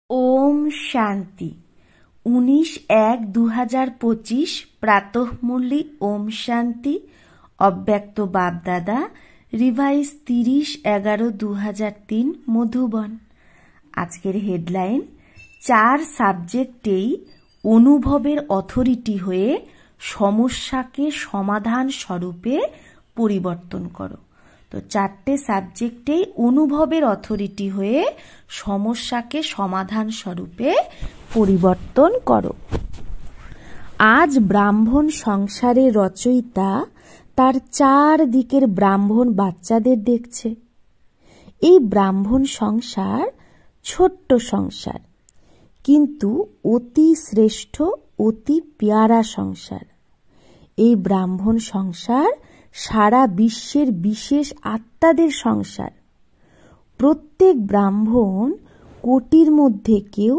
ওম শান্তি। 19/1/2025 প্রাতঃমুরলি। ওম শান্তি। অব্যক্ত বাপদাদা, রিভাইজ 30/11/2003 মধুবন। আজকের হেডলাইন, 4 সাবজেক্টেই অনুভবের অথরিটি হয়ে সমস্যাকে সমাধান স্বরূপে পরিবর্তন করো। তো 4টে সাবজেক্টেই অনুভবের অথরিটি হয়ে সমস্যাকে সমাধান স্বরূপে পরিবর্তন করো। আজ ব্রাহ্মণ সংসারের রচয়িতা তার 4 দিকের ব্রাহ্মণ বাচ্চাদের দেখছে। এই ব্রাহ্মণ সংসার ছোট্ট সংসার, কিন্তু অতি শ্রেষ্ঠ, অতি পেয়ারা সংসার। এই ব্রাহ্মণ সংসার সারা বিশ্বের বিশেষ আত্মাদের সংসার। প্রত্যেক ব্রাহ্মণ কোটির মধ্যে কেউ,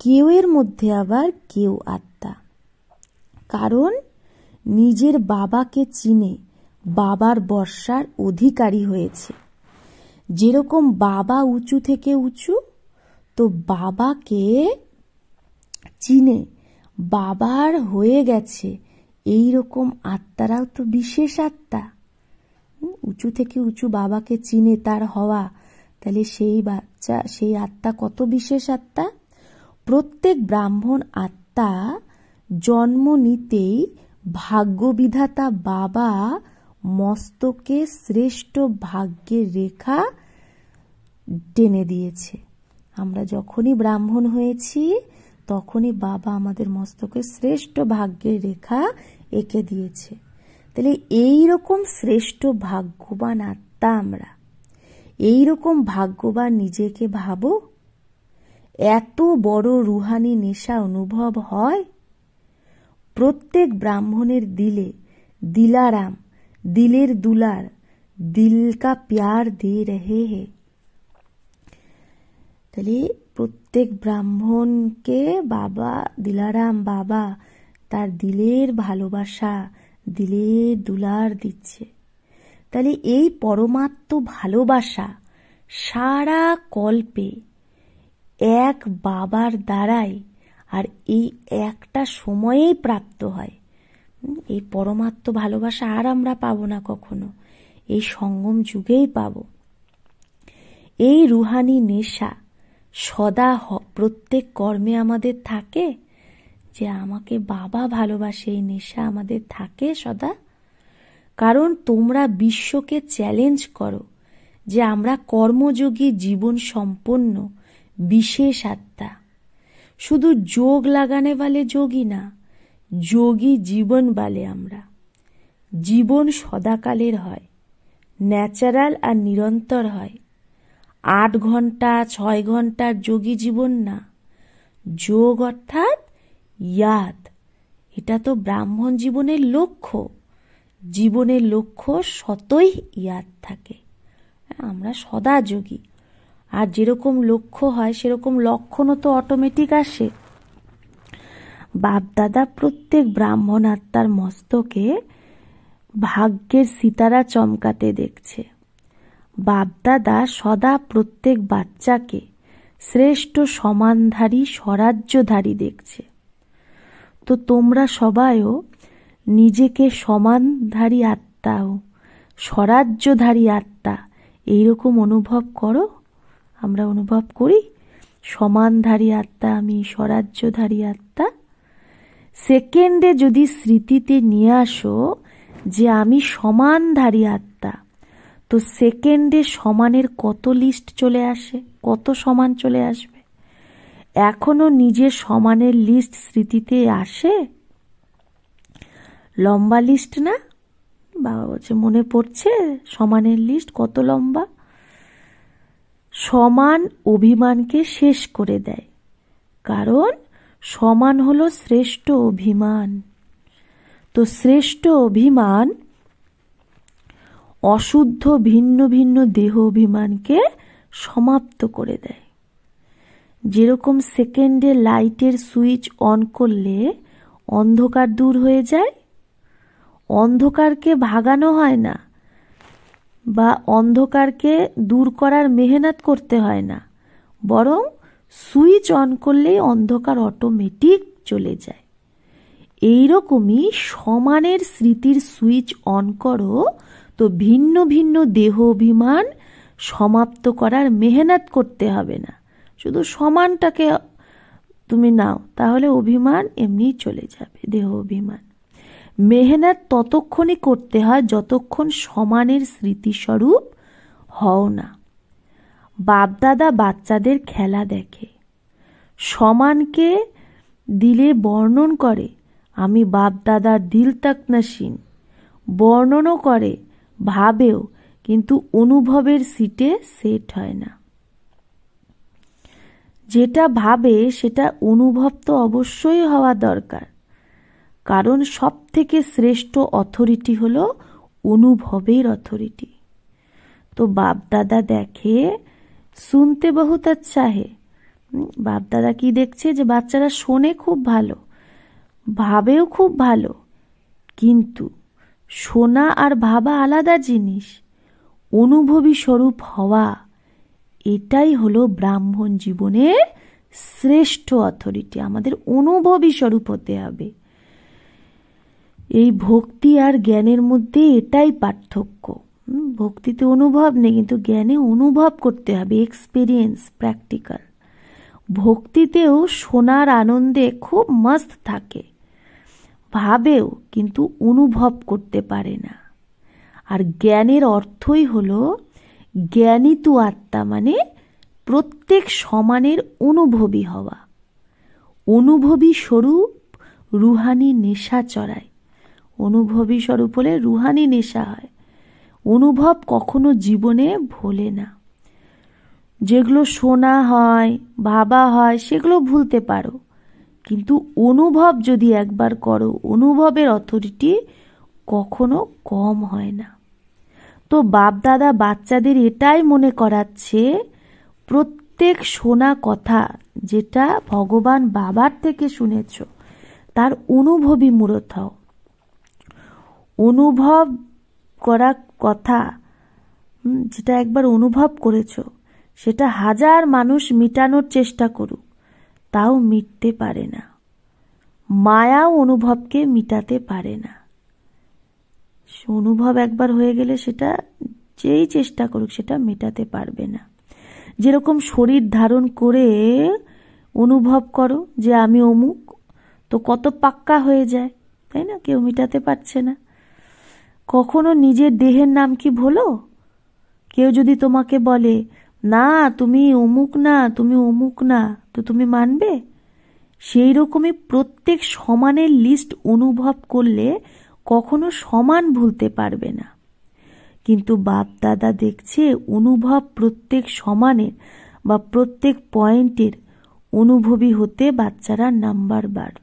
কেউয়ের মধ্যে আবার কেউ আত্মা। কারণ নিজের বাবাকে চিনে বাবার বর্ষার অধিকারী হয়েছে। যেরকম বাবা উঁচু থেকে উঁচু, তো বাবাকে চিনে বাবার হয়ে গেছে, এই রকম আত্মারাও তো বিশেষ আত্মা। উঁচু থেকে উঁচু বাবাকে চিনে তার হওয়া, তাহলে সেই বাচ্চা, সেই আত্মা কত বিশেষ আত্মা। প্রত্যেক ব্রাহ্মণ আত্মা জন্ম নিতেই ভাগ্যবিধাতা বাবা মস্তকে শ্রেষ্ঠ ভাগ্যের রেখা টেনে দিয়েছে। আমরা যখনই ব্রাহ্মণ হয়েছি তখনই বাবা আমাদের মস্তকে শ্রেষ্ঠ ভাগ্যের রেখা এঁকে দিয়েছে। তাহলে এইরকম শ্রেষ্ঠ ভাগ্যবান আত্মা আমরা। এইরকম ভাগ্যবান নিজেকে ভাবো। এত বড় রুহানি নেশা অনুভব হয়। প্রত্যেক ব্রাহ্মণের দিলে দিলারাম, দিলের দুলার, দিল কা প্যার দে রহে হে। তাহলে প্রত্যেক ব্রাহ্মণকে বাবা দিলারাম, বাবা তার দিলের ভালোবাসা, দিলের দুলার দিচ্ছে। তাহলে এই পরমাত্ম ভালোবাসা সারা কল্পে এক বাবার দ্বারাই, আর এই একটা সময়েই প্রাপ্ত হয়। এই পরমাত্ম ভালোবাসা আর আমরা পাবো না কখনো, এই সঙ্গম যুগেই পাবো। এই রুহানি নেশা সদা প্রত্যেক কর্মে আমাদের থাকে, যে আমাকে বাবা ভালোবাসে, এই নেশা আমাদের থাকে সদা। কারণ তোমরা বিশ্বকে চ্যালেঞ্জ করো যে আমরা কর্মযোগী জীবন সম্পন্ন বিশেষ আত্মা। শুধু যোগ লাগানে বালে যোগী না, যোগী জীবন বালে আমরা। জীবন সদাকালের হয়, ন্যাচারাল আর নিরন্তর হয়। 8 ঘন্টা 6 ঘন্টার যোগী জীবন না। যোগ অর্থাৎ ইয়াদ, এটা তো ব্রাহ্মণ জীবনের লক্ষ্য। জীবনের লক্ষ্য সতই ইয়াদ থাকে। আমরা সদা যোগী। আর যেরকম লক্ষ্য হয় সেরকম লক্ষণও তো অটোমেটিক আসে। বাপদাদা প্রত্যেক ব্রাহ্মণ আত্মার মস্তকে ভাগ্যের সিতারা চমকাতে দেখছে। বাপদাদা সদা প্রত্যেক বাচ্চাকে শ্রেষ্ঠ সমানধারী স্বরাজ্যধারী দেখছে। তো তোমরা সবাইও নিজেকে সমানধারী আত্মা ও স্বরাজ্যধারী আত্মা এইরকম অনুভব করো। আমরা অনুভব করি সমানধারী আত্মা আমি, স্বরাজ্যধারী আত্মা। সেকেন্ডে যদি স্মৃতিতে নিয়ে আসো যে আমি সমানধারী আত্মা, তো সেকেন্ডে সমানের কত লিস্ট চলে আসে, কত সমান চলে আসবে। এখনো নিজের সমানের লিস্ট স্মৃতিতে আসে? লম্বা লিস্ট না? বাবা বলছে মনে পড়ছে সমানের লিস্ট কত লম্বা। সমান অভিমানকে শেষ করে দেয়, কারণ সমান হলো শ্রেষ্ঠ অভিমান। তো শ্রেষ্ঠ অভিমান অশুদ্ধ ভিন্ন ভিন্ন দেহ অভিমানকে সমাপ্ত করে দেয়। যেরকম সেকেন্ডে লাইটের সুইচ অন করলে অন্ধকার দূর হয়ে যায়, অন্ধকারকে ভাগানো হয় না, বা অন্ধকারকে দূর করার মেহনত করতে হয় না, বরং সুইচ অন করলেই অন্ধকার অটোমেটিক চলে যায়। এইরকমই সমানের স্মৃতির সুইচ অন করো তো ভিন্ন ভিন্ন দেহ অভিমান সমাপ্ত করার মেহনত করতে হবে না, শুধু সমানটাকে তুমি নাও, তাহলে অভিমান এমনি চলে যাবে, দেহ অভিমান। মেহনত ততক্ষণই করতে হয় যতক্ষণ সমানের স্মৃতিস্বরূপ হও না। বাপদাদা বাচ্চাদের খেলা দেখে, সমানকে দিলে বর্ণন করে, আমি বাপদাদার দিল তক নশীন, বর্ণনও করে, ভাবেও, কিন্তু অনুভবের সিটে সেট হয় না। যেটা ভাবে সেটা অনুভব তো অবশ্যই হওয়া দরকার, কারণ সব থেকে শ্রেষ্ঠ অথরিটি হলো অনুভবের অথরিটি। তো বাপদাদা দেখে, শুনতে বহুত আচ্ছা হে। বাপদাদা কি দেখছে, যে বাচ্চারা শোনে খুব ভালো, ভাবেও খুব ভালো, কিন্তু শোনা আর ভাবা আলাদা জিনিস। অনুভবী স্বরূপ হওয়া, এটাই হলো ব্রাহ্মণ জীবনের শ্রেষ্ঠ অথরিটি। আমাদের অনুভবী স্বরূপ হতে হবে। এই ভক্তি আর জ্ঞানের মধ্যে এটাই পার্থক্য। ভক্তিতে অনুভব নেই, কিন্তু জ্ঞানে অনুভব করতে হবে, এক্সপিরিয়েন্স, প্র্যাকটিক্যাল। ভক্তিতেও শোনার আনন্দে খুব মস্ত থাকে, ভাবেও, কিন্তু অনুভব করতে পারে না। আর জ্ঞানের অর্থই হলো জ্ঞানী তু আত্মা, মানে প্রত্যেক সমানের অনুভবী হওয়া। অনুভবী স্বরূপ রুহানি নেশা চড়ায়। অনুভবী স্বরূপ হলে রুহানি নেশা হয়। অনুভব কখনো জীবনে ভোলে না। যেগুলো শোনা হয়, ভাবা হয়, সেগুলো ভুলতে পারো, কিন্তু অনুভব যদি একবার করো, অনুভবের অথরিটি কখনো কম হয় না। তো বাপদাদা বাচ্চাদের এটাই মনে করাচ্ছে, প্রত্যেক শোনা কথা যেটা ভগবান বাবার থেকে শুনেছ, তার অনুভবী মূরত হও। অনুভব করা কথা যেটা একবার অনুভব করেছ, সেটা হাজার মানুষ মিটানোর চেষ্টা করুক, তাও মিটতে পারে না। মায়াও অনুভবকে মিটাতে পারে না। অনুভব একবার হয়ে গেলে সেটা যেই চেষ্টা করুক সেটা মেটাতে পারবে না। যেরকম শরীর ধারণ করে অনুভব করো যে আমি অমুক, তো কত পাক্কা হয়ে যায়, তাই না? কেউ মেটাতে পারছে না। কখনো নিজের দেহের নাম কি ভোলো? কেউ যদি তোমাকে বলে না তুমি অমুক না, তুমি অমুক না, তো তুমি মানবে? সেই রকমই প্রত্যেক সমানের লিস্ট অনুভব করলে কখনো সমান ভুলতে পারবে না। কিন্তু বাপ দাদা দেখছে অনুভব প্রত্যেক সমানের বা প্রত্যেক পয়েন্টের অনুভবী হতে বাচ্চারা নাম্বার বার।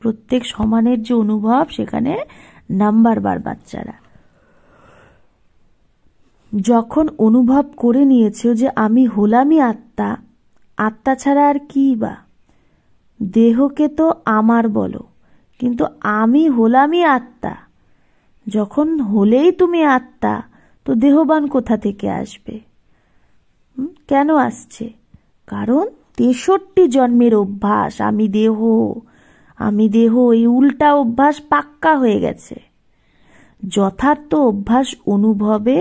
প্রত্যেক সমানের যে অনুভব সেখানে নাম্বার বার বাচ্চারা। যখন অনুভব করে নিয়েছে যে আমি হলামই আত্মা, আত্মা ছাড়া আর কি বা, দেহকে তো আমার বলো, কিন্তু আমি হলামই আত্মা। যখন হলেই তুমি আত্মা, তো দেহবান কোথা থেকে আসবে? কেন আসছে? কারণ 63 জন্মের অভ্যাস, আমি দেহ, আমি দেহ, এই উল্টা অভ্যাস পাক্কা হয়ে গেছে। যথার্থ অভ্যাস অনুভবে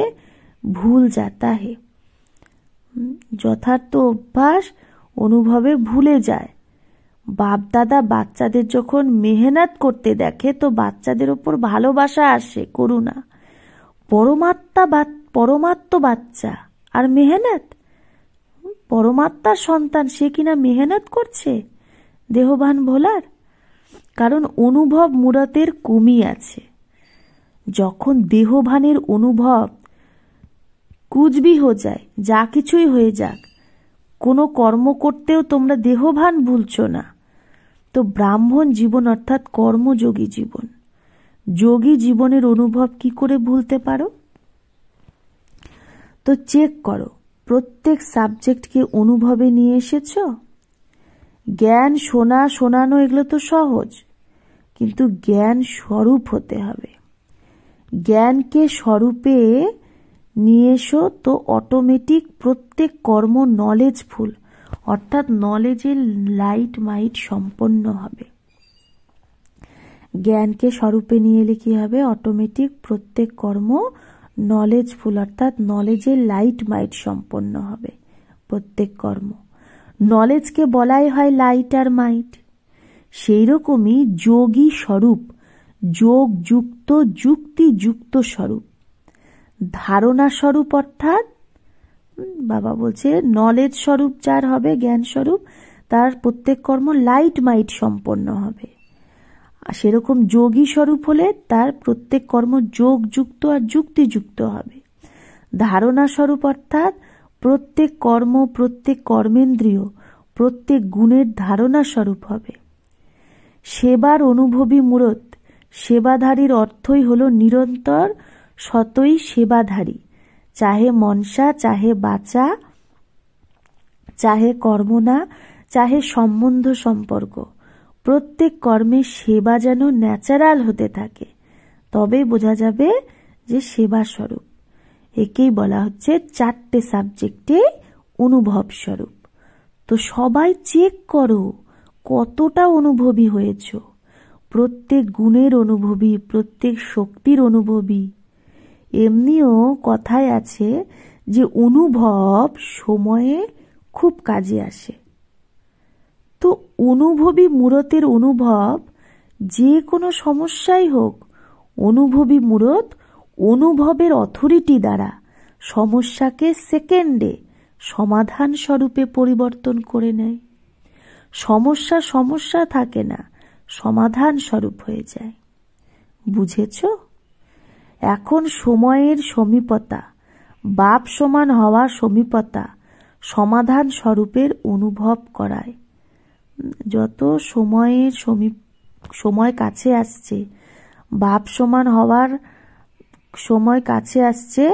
ভুল যাতা হে। যথার্থ অভ্যাস অনুভবে ভুলে যায়। বাপদাদা বাচ্চাদের যখন মেহনত করতে দেখে, তো বাচ্চাদের ওপর ভালোবাসা আসে, করুণা। পরমাত্ম বাচ্চা আর মেহনত, পরমাত্মার সন্তান, সে কিনা মেহনত করছে দেহবান ভোলার। কারণ অনুভব মুরাতের কমি আছে। যখন দেহভানের অনুভব কুচবি হয়ে যায়, যা কিছুই হয়ে যাক, কোনো কর্ম করতেও তোমরা দেহভান ভুলছো না, তো ব্রাহ্মণ জীবন অর্থাৎ কর্মযোগী জীবন, যোগী জীবনের অনুভব কি করে ভুলতে পারো? তো চেক করো, প্রত্যেক সাবজেক্টকে অনুভবে নিয়ে এসেছো? জ্ঞান শোনানো এগুলো তো সহজ, কিন্তু জ্ঞান স্বরূপ হতে হবে। জ্ঞানকে স্বরূপে নিয়ে এসো, তো অটোমেটিক প্রত্যেক কর্ম নলেজফুল, অর্থাৎ নলেজের লাইট মাইট সম্পন্ন হবে। জ্ঞানকে স্বরূপে নিয়ে এলে কি হবে? অটোমেটিক প্রত্যেক কর্ম নলেজফুল, অর্থাৎ নলেজের লাইট মাইট সম্পন্ন হবে প্রত্যেক কর্ম। নলেজকে বলাই হয় লাইট আর মাইট। সেই রকমই যোগী স্বরূপ, যোগ যুক্ত, যুক্তি যুক্ত স্বরূপ, ধারণা স্বরূপ, অর্থাৎ বাবা বলছে নলেজ স্বরূপ যার হবে, জ্ঞান স্বরূপ, তার প্রত্যেক কর্ম লাইট মাইট সম্পন্ন হবে। আর সেরকম যোগী স্বরূপ হলে তার প্রত্যেক কর্ম যোগ যুক্ত আর যুক্তিযুক্ত হবে। ধারণা স্বরূপ অর্থাৎ প্রত্যেক কর্ম, প্রত্যেক কর্মেন্দ্রিয়, প্রত্যেক গুণের ধারণা স্বরূপ হবে। সেবার অনুভবী মূরত, সেবাধারীর অর্থই হলো নিরন্তর সতই সেবাধারী, চাহে মনসা, চাহে বাচা, চাহে কর্মনা, চাহে সম্বন্ধ সম্পর্ক, প্রত্যেক কর্মের সেবা যেন ন্যাচারাল হতে থাকে, তবেই বোঝা যাবে যে সেবা স্বরূপ। একেই বলা হচ্ছে 4টে সাবজেক্টে অনুভব স্বরূপ। তো সবাই চেক করো কতটা অনুভবী হয়েছ, প্রত্যেক গুণের অনুভবী, প্রত্যেক শক্তির অনুভবী। এমনিও কথায় আছে যে অনুভব সময়ে খুব কাজে আসে। তো অনুভবী মূরতের অনুভব যে কোনো সমস্যাই হোক, অনুভবী মূরত অনুভবের অথরিটি দ্বারা সমস্যাকে সেকেন্ডে সমাধান স্বরূপে পরিবর্তন করে নেয়। সমস্যা সমস্যা থাকে না, সমাধান স্বরূপ হয়ে যায়। বুঝেছ? এখন সময়ের সমীপতা, বাপ সমান হওয়া সমীপতা সমাধান স্বরূপের অনুভব করায়। যত সময় কাছে আসছে, বাপ সমান হওয়ার সময় কাছে আসছে,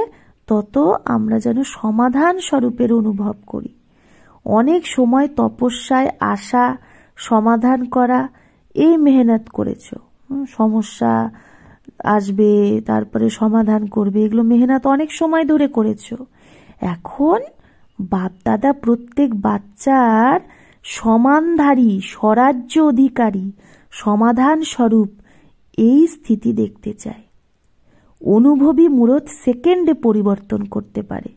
তত আমরা যেন সমাধান স্বরূপের অনুভব করি। অনেক সময় তপস্যায় আসা, সমাধান করা, এই মেহনত করেছ। সমস্যা আসবে, তারপরে সমাধান করবে, এগুলো মেহনত অনেক সময় ধরে করেছ। এখন বাপদাদা প্রত্যেক বাচ্চার সমানধারী, স্বরাজ্য অধিকারী, সমাধান স্বরূপ এই স্থিতি দেখতে চায়। অনুভবী মূরত সেকেন্ডে পরিবর্তন করতে পারে।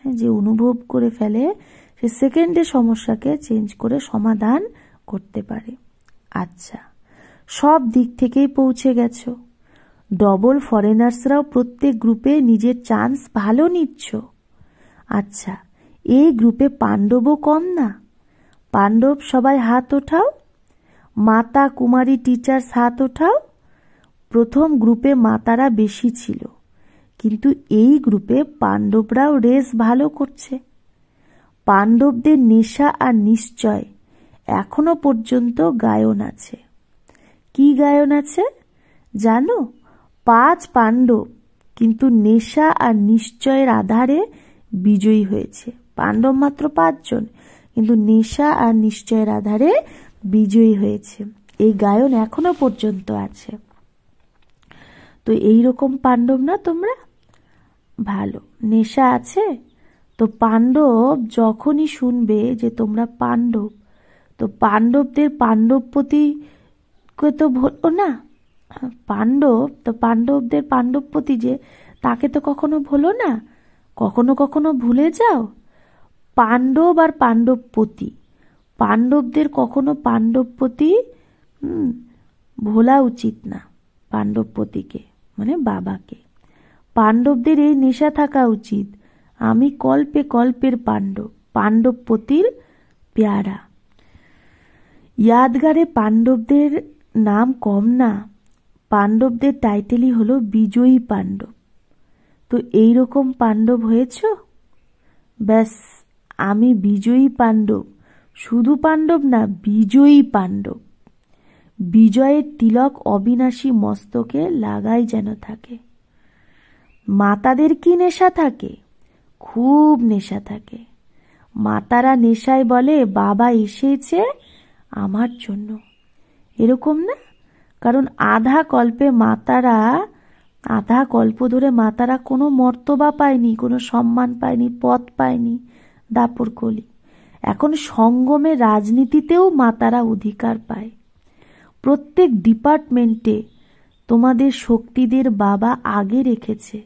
যে অনুভব করে ফেলে সে সেকেন্ডে সমস্যাকে চেঞ্জ করে সমাধান করতে পারে। আচ্ছা, সব দিক থেকেই পৌঁছে গেছো। ডবল ফরেনার্সরাও প্রত্যেক গ্রুপে নিজের চান্স ভালো নিচ্ছ। আচ্ছা, এই গ্রুপে পাণ্ডবও কম না? পাণ্ডব সবাই হাত ওঠাও। মাতা, কুমারী, টিচার্স হাত ওঠাও। প্রথম গ্রুপে মাতারা বেশি ছিল, কিন্তু এই গ্রুপে পাণ্ডবরাও রেস ভালো করছে। পাণ্ডবদের নেশা আর নিশ্চয় এখনো পর্যন্ত গায়ন আছে। কি গায়ন আছে জানো? 5 পাণ্ডব কিন্তু নেশা আর নিশ্চয়ের আধারে বিজয়ী হয়েছে। পাণ্ডব মাত্র 5 জন, কিন্তু নেশা আর নিশ্চয়ের আধারে বিজয়ী হয়েছে। এই গায়ন এখনো পর্যন্ত আছে। তো এইরকম পাণ্ডব না তোমরা? ভালো, নেশা আছে তো। পাণ্ডব যখনই শুনবে যে তোমরা পাণ্ডব, তো পাণ্ডবদের পাণ্ডবপতিকে তো ভুলো না। পাণ্ডব তো পাণ্ডবদের পাণ্ডবপতি যে, তাকে তো কখনো ভুলো না। কখনো কখনো ভুলে যাও। পাণ্ডব আর পাণ্ডবপতি, পাণ্ডবদের কখনো পাণ্ডবপতি ভোলা উচিত না। পাণ্ডবপতিকে মানে বাবাকে। পাণ্ডবদের এই নেশা থাকা উচিত, আমি কল্পে কল্পের পাণ্ডব, পাণ্ডবপতির পেয়ারা। ইয়াদগারে পাণ্ডবদের নাম কম না। পাণ্ডবদের টাইটেলই হলো বিজয়ী পাণ্ডব। তো এইরকম পাণ্ডব হয়েছ? ব্যাস, আমি বিজয়ী পাণ্ডব। শুধু পাণ্ডব না, বিজয়ী পাণ্ডব। বিজয়ের তিলক অবিনাশী মস্তকে লাগাই যেন থাকে। মাতাদের কি নেশা থাকে? খুব নেশা থাকে। মাতারা নেশায় বলে বাবা এসেছে আমার জন্য, এরকম না? কারণ আধা কল্প ধরে মাতারা কোনো মর্তবা পায়নি, কোনো সম্মান পায়নি, পদ পায়নি, দাপর কলি। এখন সঙ্গমে রাজনীতিতেও মাতারা অধিকার পায়। প্রত্যেক ডিপার্টমেন্টে তোমাদের শক্তিদের বাবা আগে রেখেছে।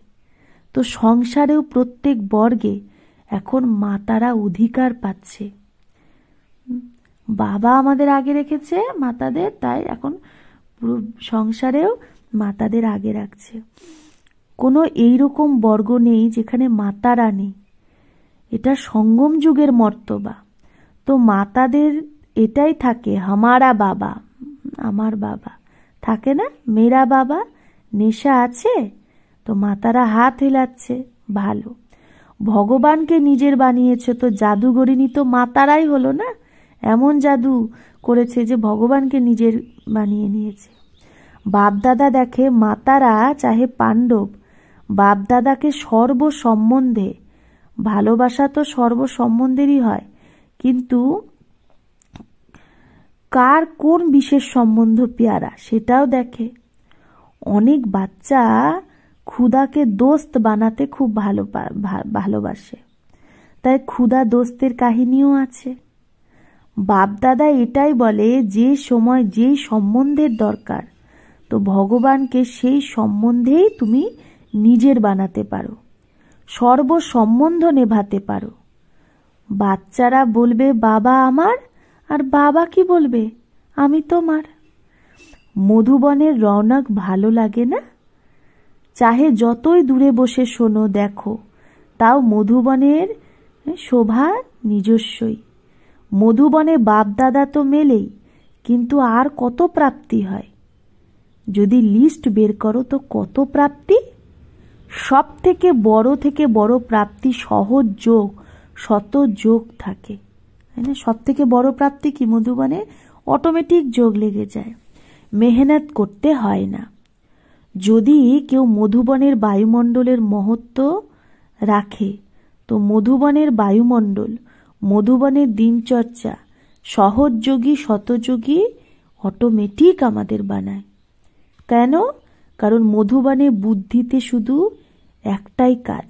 তো সংসারেও প্রত্যেক বর্গে এখন মাতারা অধিকার পাচ্ছে। বাবা আমাদের আগে রেখেছে মাতাদের, তাই এখন পুরো সংসারেও মাতাদের আগে রাখছে। কোনো এইরকম বর্গ নেই যেখানে মাতারা নেই। এটা সঙ্গম যুগের মর্তবা। তো মাতাদের এটাই থাকে, হামারা বাবা, আমার বাবা থাকে না, মেরা বাবা। নেশা আছে তো মাতারা হাত হেলাচ্ছে, ভালো। ভগবানকে নিজের বানিয়েছে তো জাদুগরিনী তো মাতারাই হলো না, এমন জাদু করেছে যে ভগবানকে নিজের বানিয়ে নিয়েছে। বাপদাদা দেখে মাতারা চাহে পাণ্ডব বাপদাদাকে সর্ব সম্বন্ধে, ভালোবাসা তো সর্ব সম্বন্ধেরই হয়, কিন্তু কার কোন বিশেষ সম্বন্ধ পেয়ারা সেটাও দেখে। অনেক বাচ্চা ক্ষুদাকে দোস্ত বানাতে খুব ভালোবাসে, তাই ক্ষুদা দোস্তের কাহিনীও আছে। বাপদাদা এটাই বলে যে সময় যেই সম্বন্ধের দরকার, তো ভগবানকে সেই সম্বন্ধেই তুমি নিজের বানাতে পারো, সর্ব সম্বন্ধ নেভাতে পারো। বাচ্চারা বলবে বাবা আমার, আর বাবা কি বলবে আমি তোমার। মধুবনের রৌনক ভালো লাগে না? চাহে যতই দূরে বসে শোনো দেখো, তাও মধুবনের শোভা নিজস্বই। মধুবনে বাপদাদা তো মেলেই, কিন্তু আর কত প্রাপ্তি হয়। যদি লিস্ট বের করো তো কত প্রাপ্তি। সব থেকে বড় প্রাপ্তি সহজ যোগ, শত যোগ থাকে, তাই না? সব থেকে বড় প্রাপ্তি কি? মধুবনে অটোমেটিক যোগ লেগে যায়, মেহনত করতে হয় না। যদি কেউ মধুবনের বায়ুমণ্ডলের মহত্ব রাখে, তো মধুবনের বায়ুমণ্ডল, মধুবনের দিনচর্চা সহজযোগী শতযোগী অটোমেটিক আমাদের বানায়। কেন? কারণ মধুবনে বুদ্ধিতে শুধু একটাই কাজ।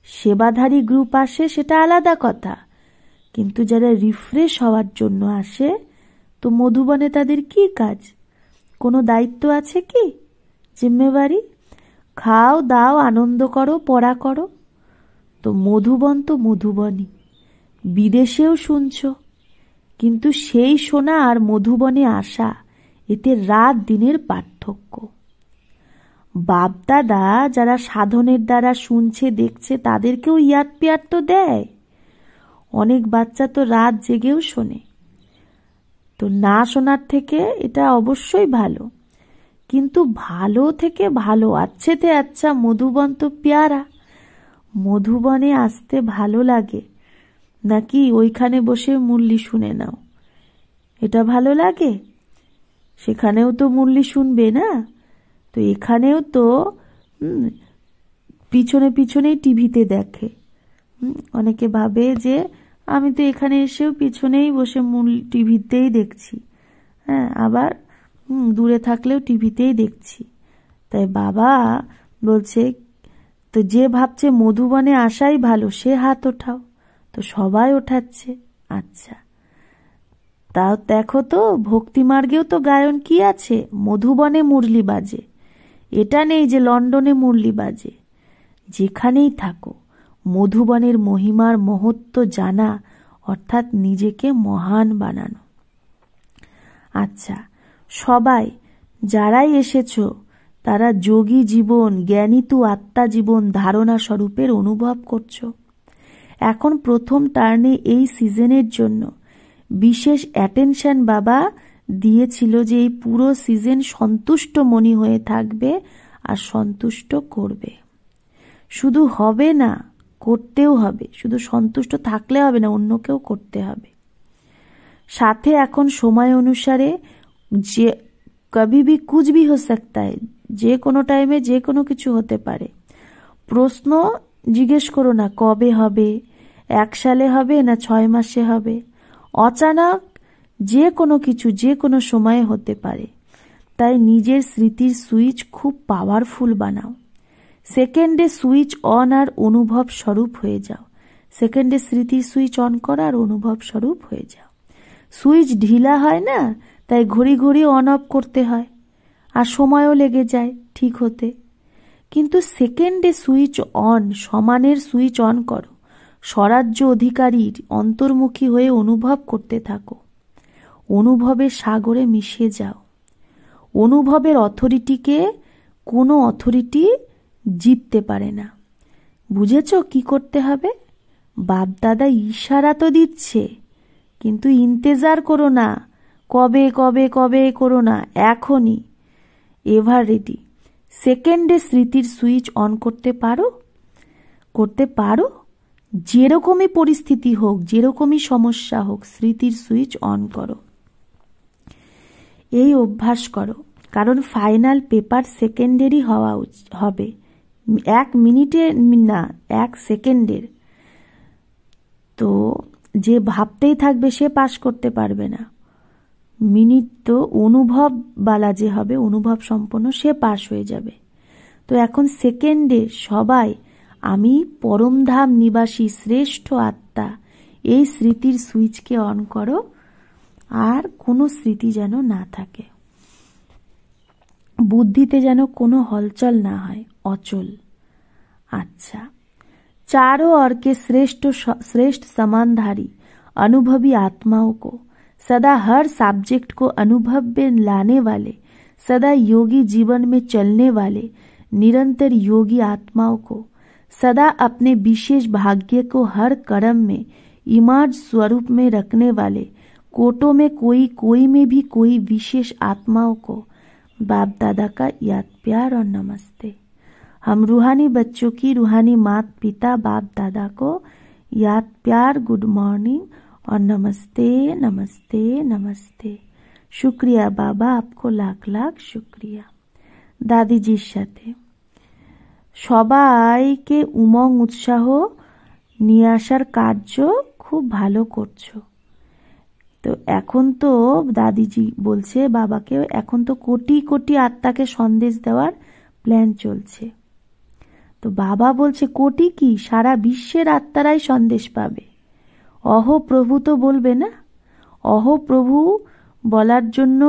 সেবাধারী গ্রুপ আসে সেটা আলাদা কথা, কিন্তু যারা রিফ্রেশ হওয়ার জন্য আসে, তো মধুবনে তাদের কি কাজ? কোনো দায়িত্ব আছে কি? জিম্মেবারি? খাও দাও, আনন্দ করো, পড়া করো। তো মধুবন তো মধুবনই। বিদেশেও শুনছ, কিন্তু সেই শোনা আর মধুবনে আসা, এতে রাত দিনের পার্থক্য। বাপদাদা যারা সাধনের দ্বারা শুনছে দেখছে, তাদেরকেও ইয়াদ পেয়ার তো দেয়। অনেক বাচ্চা তো রাত জেগেও শোনে। তো না শোনার থেকে এটা অবশ্যই ভালো, কিন্তু ভালো থেকে ভালো, আচ্ছেতে আচ্ছা মধুবন তো প্যারা। মধুবনে আসতে ভালো লাগে নাকি ওইখানে বসে মুরলি শুনে নাও, এটা ভালো লাগে? সেখানেও তো মুরলি শুনবে না, তো এখানেও তো পিছনে পিছনেই টিভিতে দেখে। অনেকে ভাবে যে আমি তো এখানে এসেও পিছনেই বসে টিভিতেই দেখছি, হ্যাঁ, আবার দূরে থাকলেও টিভিতেই দেখছি। তাই বাবা বলছে, তো যে ভাবছে মধুবনে আসাই ভালো সে হাত ওঠাও। তো সবাই ওঠাচ্ছে। আচ্ছা, তাও দেখো তো ভক্তি মার্গেও তো গায়ন কি আছে, মধুবনে মুরলি বাজে। এটা নেই যে লন্ডনে মুরলি বাজে। যেখানেই থাকো মধুবনের মহিমার মহত্ব জানা, অর্থাৎ নিজেকে মহান বানানো। আচ্ছা, সবাই যারাই এসেছো তারা যোগী জীবন, জ্ঞানীতু আত্মা জীবন ধারণা স্বরূপের অনুভব করছো। এখন প্রথম টার্নে এই সিজনের জন্য বিশেষ অ্যাটেনশন বাবা দিয়েছিল যে এই পুরো সিজন সন্তুষ্ট মনি হয়ে থাকবে আর সন্তুষ্ট করবে। শুধু হবে না, করতেও হবে। শুধু সন্তুষ্ট থাকলে হবে না, অন্যকেও করতে হবে। সাথে এখন সময় অনুসারে যে কবি ভি কুছ ভি হো সকতা হ্যায়, যে কোনো টাইমে যে কোনো কিছু হতে পারে। প্রশ্ন জিজ্ঞেস করো না কবে হবে, 1 সালে হবে না 6 মাসে হবে। অচানক যে কোনো কিছু যে কোনো সময়ে হতে পারে। তাই নিজের স্মৃতির সুইচ খুব পাওয়ারফুল বানাও। সেকেন্ডে সুইচ অন আর অনুভব স্বরূপ হয়ে যাও। সেকেন্ডে স্মৃতির সুইচ অন করো আর অনুভব স্বরূপ হয়ে যাও। সুইচ ঢিলা হয় না, তাই ঘড়ি ঘড়ি অন অফ করতে হয় আর সময়ও লেগে যায় ঠিক হতে। কিন্তু সেকেন্ডে সুইচ অন, সমানের সুইচ অন করো, স্বরাজ্য অধিকারীর অন্তর্মুখী হয়ে অনুভব করতে থাকো, অনুভবের সাগরে মিশে যাও। অনুভবের অথরিটিকে কোনো অথরিটি জিততে পারে না। বুঝেছ কি করতে হবে? বাপদাদা ইশারা তো দিচ্ছে, কিন্তু ইন্তেজার করো না, কবে কবে কবে করো না, এখনই, এভার রেডি। সেকেন্ডে স্মৃতির সুইচ অন করতে পারো? করতে পারো? যেরকমই পরিস্থিতি হোক, যেরকমই সমস্যা হোক, স্মৃতির সুইচ অন করো। এই অভ্যাস করো, কারণ ফাইনাল পেপার সেকেন্ডেরই হবে, 1 মিনিটে না, 1 সেকেন্ডের। তো যে ভাবতেই থাকবে সে পাশ করতে পারবে না। মিনিট তো অনুভব বালা যে হবে, অনুভব সম্পন্ন, সে পাশ হয়ে যাবে। তো এখন সেকেন্ডে সবাই আমি পরমধাম নিবাসী শ্রেষ্ঠ আত্মা, এই স্মৃতির সুইচকে অন করো, আর কোনো স্মৃতি যেন না থাকে, বুদ্ধিতে যেন কোনো হলচল না হয়, অচল। अच्छा, चारों ओर के श्रेष्ठ समानधारी अनुभवी आत्माओं को, सदा हर सब्जेक्ट को अनुभव में लाने वाले, सदा योगी जीवन में चलने वाले निरंतर योगी आत्माओं को, सदा अपने विशेष भाग्य को हर कर्म में इमाज स्वरूप में रखने वाले, कोटों में कोई में भी कोई विशेष आत्माओं को बाप दादा का याद प्यार और नमस्ते। हम रूहानी बच्चों की रूहानी माता पिता बाप दादा को याद प्यार, गुड मॉर्निंग और नमस्ते नमस्ते नमस्ते। शुक्रिया बाबा, आपको लाख लाख शुक्रिया। দাদিজির সাথে সবাইকে উমং উৎসাহ নিয়ে আসার কার্য খুব ভালো করছো। তো এখন তো দাদিজি বলছে বাবাকে, এখন তো কোটি কোটি আত্মাকে সন্দেশ দেওয়ার প্ল্যান চলছে। তো বাবা বলছে কোটি কি, সারা বিশ্বের আত্মারাই সন্দেশ পাবে। অহ প্রভু তো বলবে না, অহ প্রভু বলার জন্য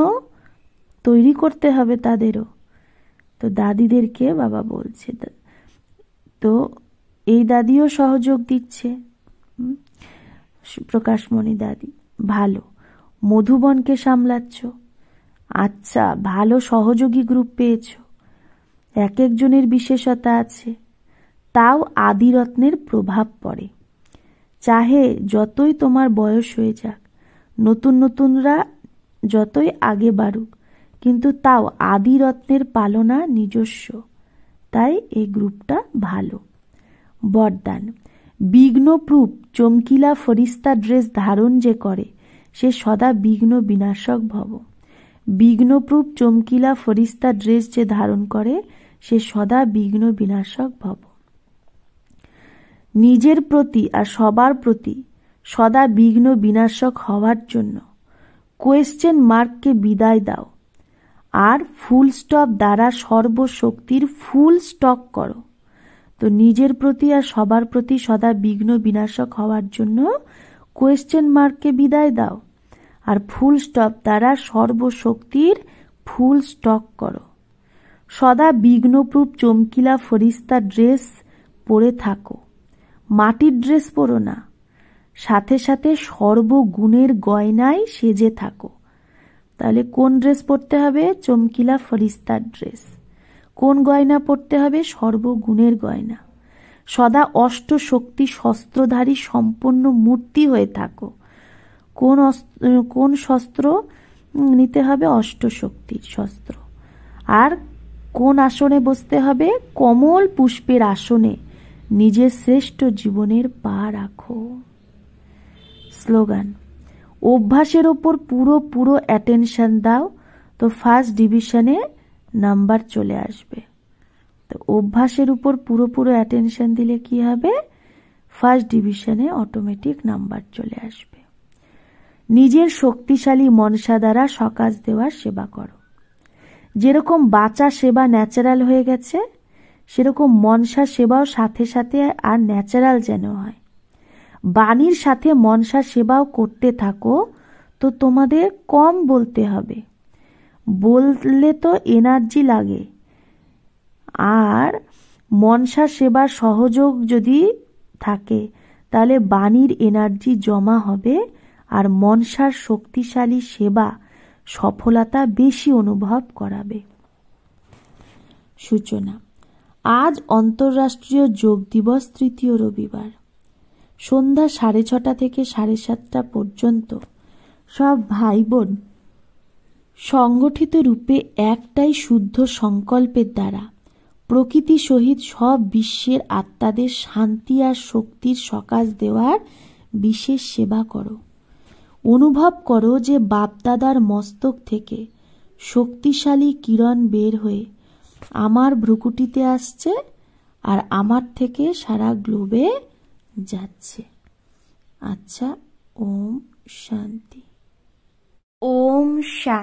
তৈরি করতে হবে তাদেরও। তো দাদিদেরকে বাবা বলছে, তো এই দাদিও সহযোগ দিচ্ছে। প্রকাশমণি দাদি, ভালো, মধুবনকে সামলাচ্ছ, আচ্ছা, ভালো সহযোগী গ্রুপ পেয়েছ, এক একজনের বিশেষতা আছে, তাও আদিরত্নের প্রভাব পড়ে। চাহে যতই তোমার বয়স হয়ে যাক, নতুন নতুনরা যতই আগে বাড়ুক, কিন্তু তাও আদিরত্নের পালনা নিজস্ব, তাই এই গ্রুপটা ভালো। বরদান, বিঘ্নপ্রূপ চমকিলা ফরিস্তা ড্রেস ধারণ যে করে, সে সদা বিঘ্ন বিনাশক ভব। বিঘ্নপ্রূপ চমকিলা ফরিস্তা ড্রেস যে ধারণ করে, সে সদা বিঘ্ন বিনাশক ভব। নিজের প্রতি আর সবার প্রতি সদা বিঘ্ন বিনাশক হওয়ার জন্য কোয়েশ্চেন মার্ককে বিদায় দাও, আর ফুল স্টপ দ্বারা সর্বশক্তির ফুল স্টক করো। তো নিজের প্রতি আর সবার প্রতি সদা বিঘ্ন বিনাশক হওয়ার জন্য কোয়েশ্চেন মার্ককে বিদায় দাও, আর ফুল স্টপ দ্বারা সর্বশক্তির ফুল স্টক করো। সদা বিঘ্নপ্রূপ চমকিলা ফরিস্তা ড্রেস পরে থাকো, মাটির ড্রেস পরো না। সাথে সাথে সর্বগুণের গয়নায় সেজে থাকো। তাহলে কোন ড্রেস পরতে হবে? চমকিলা ফরিস্তার ড্রেস। কোন গয়না পরতে হবে? সর্বগুণের গয়না। সদা অষ্ট শক্তি শস্ত্রধারী সম্পন্ন মূর্তি হয়ে থাকো। কোন শস্ত্র নিতে হবে? অষ্টশক্তির শস্ত্র। আর কোন আসনে বসতে হবে? কমল পুষ্পের আসনে নিজের শ্রেষ্ঠ জীবনের পা রাখো। স্লোগান, অভ্যাসের ওপর পুরো অ্যাটেনশন দাও, তো ফার্স্ট ডিভিশনে নাম্বার চলে আসবে। তো অভ্যাসের উপর পুরো অ্যাটেনশন দিলে কি হবে? ফার্স্ট ডিভিশনে অটোমেটিক নাম্বার চলে আসবে। নিজের শক্তিশালী মনসা দ্বারা সকাজ দেওয়ার সেবা করো। যেরকম বাঁচা সেবা ন্যাচারাল হয়ে গেছে, সেরকম মনসা সেবাও সাথে সাথে আর ন্যাচারাল যেন হয়। বাণীর সাথে মনসার সেবাও করতে থাকো, তো তোমাদের কম বলতে হবে। বললে তো এনার্জি লাগে, আর মনসার সেবার সহযোগ যদি থাকে তাহলে বাণীর এনার্জি জমা হবে, আর মনসার শক্তিশালী সেবা সফলতা বেশি অনুভব করাবে। সূচনা। আজ অন্তর্রাষ্ট্রীয় যোগ দিবস, তৃতীয় রবিবার। সন্ধ্যা 6:30 থেকে 7:30 পর্যন্ত সব ভাই বোন সংগঠিত রূপে একটাই শুদ্ধ সংকল্পের দ্বারা প্রকৃতি সহিত সব বিশ্বের আত্মাদের শান্তি আর শক্তির সকাশ দেওয়ার বিশেষ সেবা করো। অনুভব করো যে বাপদাদার মস্তক থেকে শক্তিশালী কিরণ বের হয়ে আমার ভ্রুকুটিতে আসছে আর আমার থেকে সারা গ্লোবে যাচ্ছে। আচ্ছা, ওম শান্তি। ওম শান্তি।